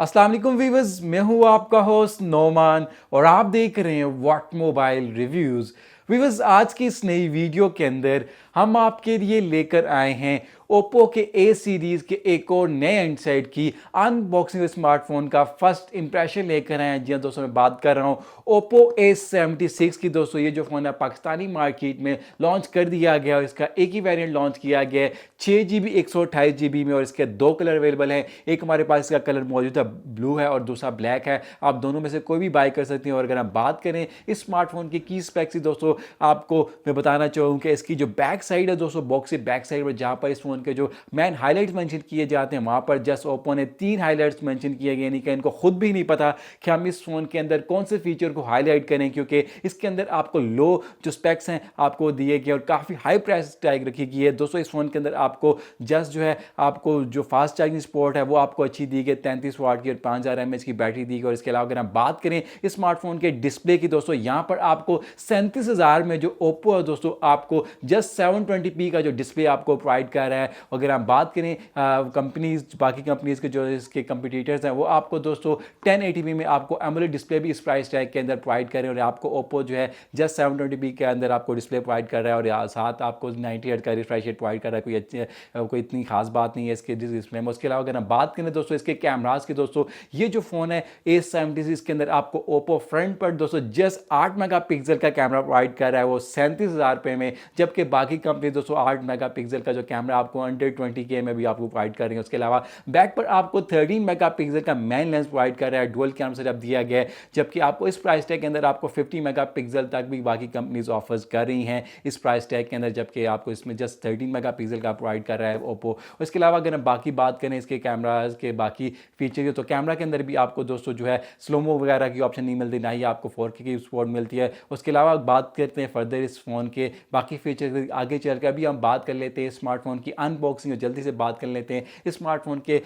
अस्सलाम वालेकुम वीवर्स, मैं हूँ आपका होस्ट नोमान और आप देख रहे हैं व्हाट मोबाइल रिव्यूज़। वीवर्स, आज की इस नई वीडियो के अंदर हम आपके लिए लेकर आए हैं ओप्पो के ए सीरीज़ के एक और नए हैंडसेट की अनबॉक्सिंग स्मार्टफोन का फर्स्ट इंप्रेशन लेकर आए हैं। जी हाँ दोस्तों, मैं बात कर रहा हूँ ओप्पो A76 की। दोस्तों ये जो फ़ोन है पाकिस्तानी मार्केट में लॉन्च कर दिया गया और इसका एक ही वेरिएंट लॉन्च किया गया है 6 GB 128 GB में, और इसके दो कलर अवेलेबल हैं। एक हमारे पास इसका कलर मौजूद है ब्लू है और दूसरा ब्लैक है। आप दोनों में से कोई भी बाय कर सकते हैं। और अगर हम बात करें इस स्मार्टफोन की स्पेक्स की, दोस्तों आपको मैं बताना चाहूँ कि इसकी जो बैक साइड है दोस्तों, बॉक्स की बैक साइड पर जहाँ पर इस फोन के जो मेन हाईलाइट्स मेंशन किए जाते हैं, वहाँ पर जस्ट ओप्पो ने 3 हाईलाइट्स मेंशन किए गए। यानी कि इनको खुद भी नहीं पता कि हम इस फोन के अंदर कौन से फीचर को हाईलाइट करें, क्योंकि इसके अंदर आपको लो जो स्पेक्स हैं आपको दिए गए और काफ़ी हाई प्राइस टैग रखी गई है। दोस्तों इस फोन के अंदर आपको जस्ट जो है आपको जो फास्ट चार्जिंग सपोर्ट है वो आपको अच्छी दी गई, 33 वाट की और 5000 mAh की बैटरी दी गई। और इसके अलावा अगर हम बात करें इस स्मार्टफोन के डिस्प्ले की, दोस्तों यहाँ पर आपको 37,000 में जो ओप्पो है दोस्तों आपको जस्ट 720p का जो डिस्प्ले आपको प्रोवाइड कर रहा है। अगर हम बात करें कंपनीज, बाकी कंपनीज के जो इसके कंपटीटर्स हैं वो आपको दोस्तों 1080p में आपको एमोलेड डिस्प्ले भी इस प्राइस टैग के अंदर प्रोवाइड कर रहे हैं। और आपको ओप्पो जो है जस्ट 720p के अंदर आपको डिस्प्ले प्रोवाइड कर रहा है और साथ आपको 90 हर्ट्ज का रिफ्रेश रेट प्रोवाइड कर रहा है। कोई अच्छी कोई इतनी खास बात नहीं है इसके डिस्प्ले में। उसके अलावा अगर हम बात करें दोस्तों इसके कैमरास की, दोस्तों ये जो फोन है A76 के अंदर आपको ओप्पो फ्रंट पर दोस्तों जस्ट 8 मेगापिक्सल का कैमरा प्रोवाइड कर रहा है, वो 37,000 रुपये में। जबकि बाकी कंपनी दोस्तों 8 मेगापिक्सल का जो कैमरा आपको अंडर 20K में भी आपको प्रोवाइड कर रही है। उसके अलावा बैक पर आपको 13 मेगापिक्सल का मेन लेंस प्रोवाइड कर रहा है, डुअल कैमरा सेटअप दिया गया है। जबकि आपको इस प्राइस टैग के अंदर आपको 50 मेगापिक्सल तक भी बाकी कंपनीज ऑफर्स कर रही हैं इस प्राइस टैग के अंदर, जबकि आपको इसमें जस्ट 13 मेगापिक्सल का प्रोवाइड कर रहा है ओप्पो। इसके अलावा अगर हम बाकी बात करें इसके कैमराज के बाकी फीचर की, तो कैमरा के अंदर भी आपको दोस्तों जो है स्लोमो वगैरह की ऑप्शन नहीं मिलती, ना ही आपको 4K की सपोर्ट मिलती है। उसके अलावा बात करते हैं फर्दर इस फ़ोन के बाकी फीचर आगे चल कर। अभी हम बात कर लेते हैं स्मार्टफोन की अनबॉक्सिंग, जल्दी से बात कर लेते हैं इस स्मार्टफोन के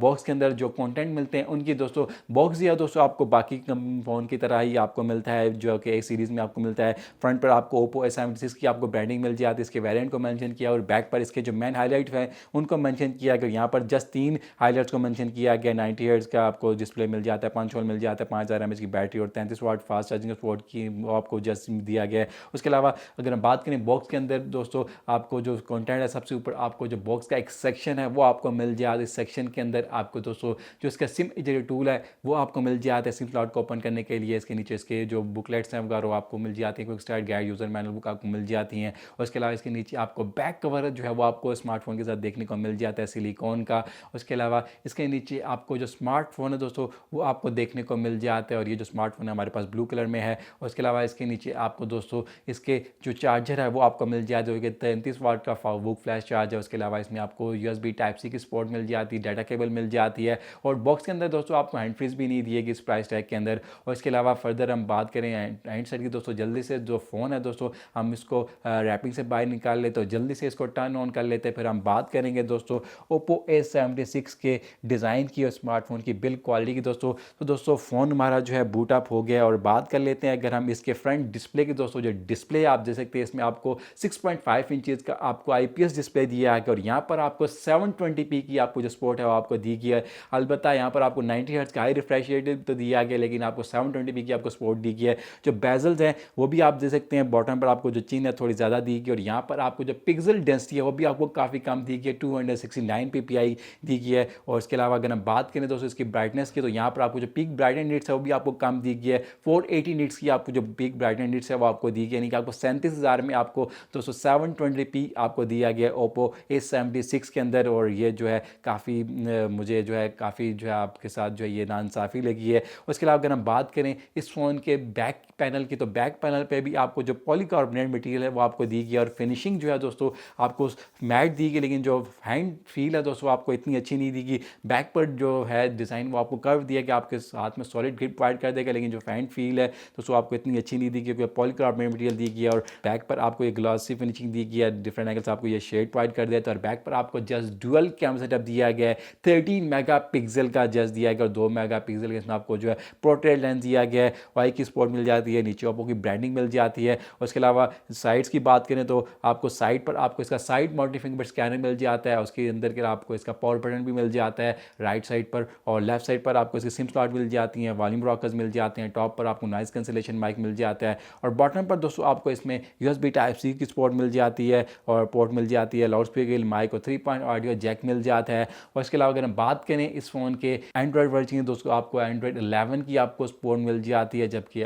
बॉक्स के अंदर जो कंटेंट मिलते हैं उनकी। दोस्तों बॉक्स दिया दोस्तों आपको बाकी फ़ोन की तरह ही आपको मिलता है, जो कि एक सीरीज़ में आपको मिलता है। फ्रंट पर आपको ओप्पो A76 की आपको ब्रांडिंग मिल जाती है, इसके वेरिएंट को मेंशन किया, और बैक पर इसके जो मेन हाईलाइट है उनको मेंशन किया गया। यहाँ पर जस्ट 3 हाईलाइट्स को मेंशन किया गया। 90 हर्ट्ज का आपको डिस्प्ले मिल जाता है, पंच होल मिल जाता है, 5000 mAh की बैटरी और 33 वाट फास्ट चार्जिंग सपोर्ट की आपको जस्ट दिया गया है। उसके अलावा अगर हम बात करें बॉक्स के अंदर, दोस्तों आपको जो कंटेंट है सबसे ऊपर आपको जो बॉक्स का एक सेक्शन है वो आपको मिल जाता है। इस सेक्शन के अंदर आपको दोस्तों जो इसका सिम जो टूल है वो आपको मिल जाता है सिम स्लॉट को ओपन करने के लिए। इसके नीचे इसके जो बुकलेट्स हैं वगैरह आपको मिल जाती हैं, quick start guide, user manual book आपको मिल जाती हैं। और इसके अलावा इसके नीचे आपको बैक कवर जो है वो आपको स्मार्टफोन के साथ देखने को मिल जाता है सिलिकॉन का। उसके अलावा इसके नीचे आपको जो स्मार्टफोन है दोस्तों वो आपको देखने को मिल जाता है, और ये जो स्मार्टफोन है हमारे पास ब्लू कलर में है। और इसके अलावा इसके नीचे आपको दोस्तों इसके जो चार्जर है वो आपको मिल जाता है, जो कि 33 वाट का वुक फ्लैश चार्ज है। उसके अलावा इसमें आपको USB Type-C की सपोर्ट मिल जाती है, डाटा केबल मिल जाती है। और बॉक्स के अंदर दोस्तों आपको हैंड फ्रीज भी नहीं दिएगी इस प्राइस टैग के अंदर। और इसके अलावा फर्दर हम बात करें हैंड सेट की, दोस्तों जल्दी से जो फ़ोन है दोस्तों हम इसको रैपिंग से बाहर निकाल लेते तो जल्दी से इसको टर्न ऑन कर लेते हैं। फिर हम बात करेंगे दोस्तों ओप्पो A76 के डिज़ाइन की और स्मार्टफोन की बिल्ड क्वालिटी की। दोस्तों फ़ोन हमारा जो है बूट अप हो गया। और बात कर लेते हैं अगर हम इसके फ्रंट डिस्प्ले की, दोस्तों जो डिस्प्ले आप देख सकते हैं इसमें आपको 6.5 इंचेस का आपको IPS डिस्प्ले दिया है, और यहाँ पर आपको 720p की आपको जो सपोर्ट है वो आपको दी गई है। अलबत्ता यहाँ पर आपको 90 हर्ट्ज का हाई रिफ्रेश रेट तो दिया गया, लेकिन आपको 720p की आपको सपोर्ट दी गई है। जो बेजल्स हैं वो भी आप देख सकते हैं, बॉटम पर आपको जो चिन्ह है थोड़ी ज़्यादा दी गई, और यहाँ पर आपको जो पिक्सल डेंसिटी है वो भी आपको काफ़ी कम दी गई है, 269 ppi दी गई है। और इसके अलावा अगर हम बात करें दोस्तों इसकी ब्राइटनेस की, तो यहाँ पर आपको जो पीक ब्राइटनेस निट्स है वो भी आपको कम दी गई है, 480 निट्स की आपको जो पीक ब्राइटनेस निट्स है वो आपको दी गई, यानी कि आपको 37,000 में आपको दोस्तों 720p आपको दिया गया ओप्पो A76 के अंदर। और ये जो है काफ़ी मुझे जो है काफ़ी जो है आपके साथ जो है ये नाइंसाफ़ी लगी है। उसके अलावा अगर हम बात करें इस फ़ोन के बैक पैनल की, तो बैक पैनल पे भी आपको जो पॉलीकार्बोनेट मटेरियल है वो आपको दी गई, और फिनिशिंग जो है दोस्तों आपको मैट दी गई, लेकिन जो हैंड फील है दोस्तों आपको इतनी अच्छी नहीं दी गई। बैक पर जो है डिज़ाइन वो आपको कर्व दिया कि आपके हाथ में सॉलिड ग्रिप प्रोवाइड कर देगा, लेकिन जो हैंड फील है दोस्तों आपको इतनी अच्छी नहीं दी, क्योंकि कार्बन मटेरियल दी गई है, और बैक पर आपको ये ग्लॉसी फिनिशिंग दी गई है, डिफरेंट एंगल्स आपको ये शेड प्रोवाइड कर दिया है। और बैक पर आपको जस्ट डुअल कैमरा सेटअप दिया गया है, 13 मेगापिक्सल का जस्ट दिया गया और 2 मेगापिक्सल का इसमें आपको जो है पोर्ट्रेट लेंस दिया गया है, वाई की सपोर्ट मिल जाती है, नीचे ओप्पो की ब्रांडिंग मिल जाती है। और उसके अलावा साइड्स की बात करें तो आपको साइड पर आपको इसका साइड माउंटेड फिंगरप्रिंट स्कैनर मिल जाता है, उसके अंदर के आपको इसका पावर बटन भी मिल जाता है राइट साइड पर, और लेफ्ट साइड पर आपको इसकी सिम स्लॉट मिल जाती हैं, वॉल्यूम रॉकर्स मिल जाते हैं, टॉप पर आपको नॉइस कैंसिलेशन माइक मिल जाता है, और बॉटम पर दोस्तों आपको इसमें USB Type-C की सपोर्ट मिल जाती है और पोर्ट मिल जाती है, लाउड स्पीकर माइक और 3 पॉइंट ऑडियो जैक मिल जाता है। और इसके अलावा अगर हम बात करें इस फ़ोन के एंड्रॉयड वर्जन की, दोस्तों आपको एंड्रॉयड 11 की आपको सपोर्ट मिल जाती है, जबकि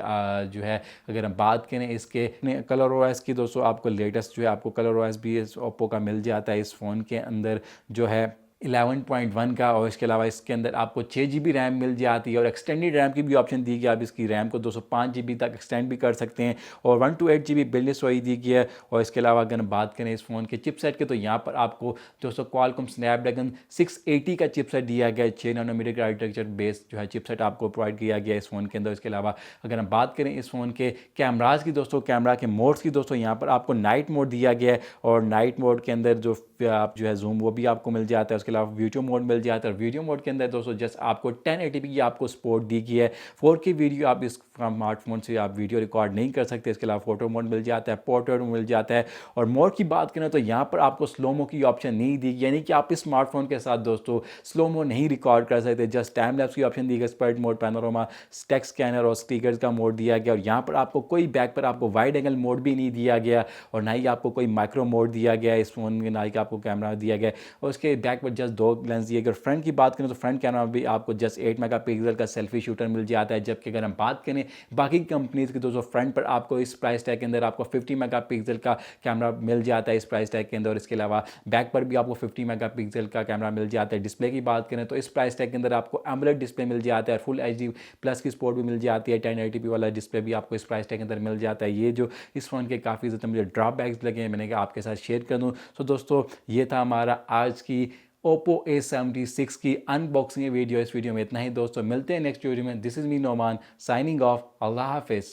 जो है अगर हम बात करें इसके कलर OS की, दोस्तों आपको लेटेस्ट जो है आपको कलर OS भी ओप्पो का मिल जाता है इस फ़ोन के अंदर जो है 11.1 का। और इसके अलावा इसके अंदर आपको 6 GB रैम मिल जाती है, और एक्सटेंडेड रैम की भी ऑप्शन दी गई है, आप इसकी रैम को 205 GB तक एक्सटेंड भी कर सकते हैं, और 128 GB बिल्ड स्टोरेज दी गई है। और इसके अलावा अगर हम बात करें इस फ़ोन के चिपसेट के, तो यहाँ पर आपको दोस्तों क्वालकॉम स्नैपड्रैगन 680 का चिपसेट दिया गया है, 6 नैनोमीटर का आर्किटेक्चर बेस्ड जो है चिपसेट आपको प्रोवाइड किया गया है इस फ़ोन के अंदर। इसके अलावा अगर हम बात करें इस फ़ोन के कैमराज की, दोस्तों कैमरा के मोड्स की, दोस्तों यहाँ पर आपको नाइट मोड दिया गया है, और नाइट मोड के अंदर जो आप जो है जूम वो भी आपको मिल जाता है। उसके अलावा वीडियो मोड मिल जाता है, और वीडियो मोड के अंदर दोस्तों जस्ट आपको 1080p की आपको सपोर्ट दी गई है। 4K वीडियो आप इस स्मार्टफोन से आप वीडियो रिकॉर्ड नहीं कर सकते। इसके अलावा फोटो मोड मिल जाता है, पोर्ट्रेट मिल जाता है, और मोड की बात करें तो यहाँ पर आपको स्लोमो की ऑप्शन नहीं दी गई, यानी कि आप इस स्मार्टफोन के साथ दोस्तों स्लोमो नहीं रिकॉर्ड कर सकते। जस्ट टाइम लैप्स की ऑप्शन दी गई, expert mode, panorama, text scanner और स्टिकर्स का मोड दिया गया, और यहाँ पर आपको कोई बैक पर आपको वाइड एंगल मोड भी नहीं दिया गया, और ना ही आपको कोई माइक्रो मोड दिया गया इस फोन में, ना ही आपको कैमरा दिया गया, और उसके बैक पर जस्ट 2 लेंस दिए गए। फ्रंट की बात करें तो फ्रंट कैमरा भी आपको जस्ट 8 मेगापिक्सल का सेल्फी शूटर मिल जाता है, जबकि अगर हम बात करें बाकी कंपनीज की, दोस्तों फ्रंट पर आपको इस प्राइस टैग के अंदर आपको 50 मेगापिक्सल का कैमरा मिल जाता है इस प्राइस टैग के अंदर। और इसके अलावा बैक पर भी आपको 50 मेगापिक्सल का कैमरा मिल जाता है। डिस्प्ले की बात करें तो इस प्राइस टैग के अंदर आपको एमोलेड डिस्प्ले मिल जाता है, फुल HD प्लस की सपोर्ट भी मिल जाती है, 1080p वाला डिस्प्ले भी आपको इस प्राइस टैग के अंदर मिल जाता है। ये जो इस फोन के काफ़ी ज़्यादा मुझे ड्रॉबैक्स लगे हैं, मैंने कहा आपके साथ शेयर कर दूँ। तो दोस्तों ये था हमारा आज की Oppo A76 की अनबॉक्सिंग वीडियो। इस वीडियो में इतना ही दोस्तों, मिलते हैं नेक्स्ट वीडियो में। This is me Noman signing off. अल्लाह हाफिज़।